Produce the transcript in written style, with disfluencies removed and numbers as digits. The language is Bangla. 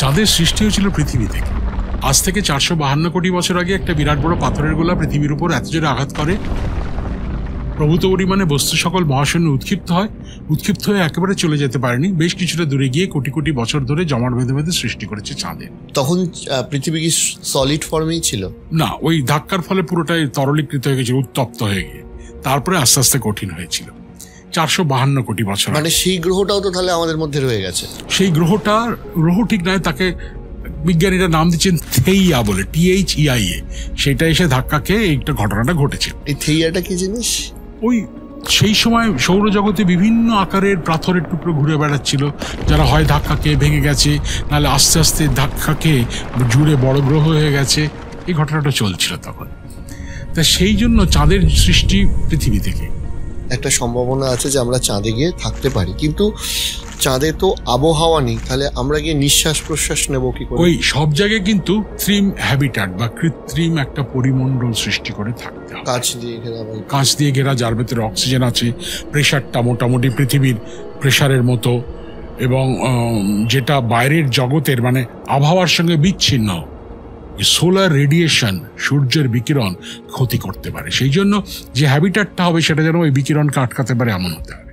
চাঁদের সৃষ্টি হয়েছিল পৃথিবী থেকে। আজ থেকে 452 কোটি বছর আগে একটা বিরাট বড় পাথরের গোলা পৃথিবীর উপর এত জোরে আঘাত করে, প্রভূত পরিমাণে বস্তু সকল মহাশূন্যে উৎক্ষিপ্ত হয়ে একেবারে চলে যেতে পারেনি, বেশ কিছুটা দূরে গিয়ে কোটি কোটি বছর ধরে জমাট বেঁধে বেঁধে সৃষ্টি করেছে চাঁদের। তখন পৃথিবী কি সলিড ফর্মেই ছিল? না, ওই ধাক্কার ফলে পুরোটাই তরলীকৃত হয়ে গেছিল, উত্তপ্ত হয়ে গিয়ে তারপরে আস্তে আস্তে কঠিন হয়েছিল 452 কোটি বছর। মানে সেই গ্রহটাও তো তাহলে আমাদের মধ্যে রয়ে গেছে। সেই গ্রহ ঠিক নয়, তাকে বিজ্ঞানীরা নাম দিচ্ছেন থেইয়া বলে, THEIA। সেটা এসে ধাক্কা খেয়ে এইটা ঘটনাটা ঘটেছে। এই থেইয়াটা কি জিনিস? ওই সেই সময় সৌরজগতে বিভিন্ন আকারের পাথরের টুকরো ঘুরে বেড়াচ্ছিল, যারা হয় ধাক্কা খেয়ে ভেঙে গেছে, নাহলে আস্তে আস্তে ধাক্কা খেয়ে জুড়ে বড় গ্রহ হয়ে গেছে। এই ঘটনাটা চলছিল তখন। তা সেই জন্য চাঁদের সৃষ্টি পৃথিবী থেকে। একটা সম্ভাবনা আছে যে আমরা চাঁদে গিয়ে থাকতে পারি, কিন্তু চাঁদে তো আবহাওয়া নেই, তাহলে আমরা গিয়ে নিঃশ্বাস প্রশ্বাস নেব কি করে? ওই সব জায়গায় কিন্তু কৃত্রিম হ্যাবিটাট বা কৃত্রিম একটা পরিমণ্ডল সৃষ্টি করে থাকতে হবে, কাঁচ দিয়ে ঘেরা, যার ভেতরে অক্সিজেন আছে, প্রেশারটা মোটামুটি পৃথিবীর প্রেশারের মতো, এবং যেটা বাইরের জগতের মানে আবহাওয়ার সঙ্গে বিচ্ছিন্ন। সোলার রেডিয়েশন, সূর্যের বিকিরণ ক্ষতি করতে পারে, সেই জন্য যে হ্যাবিটাটটা হবে সেটা যেন ওই বিকিরণকে আটকাতে পারে এমন হতে হবে।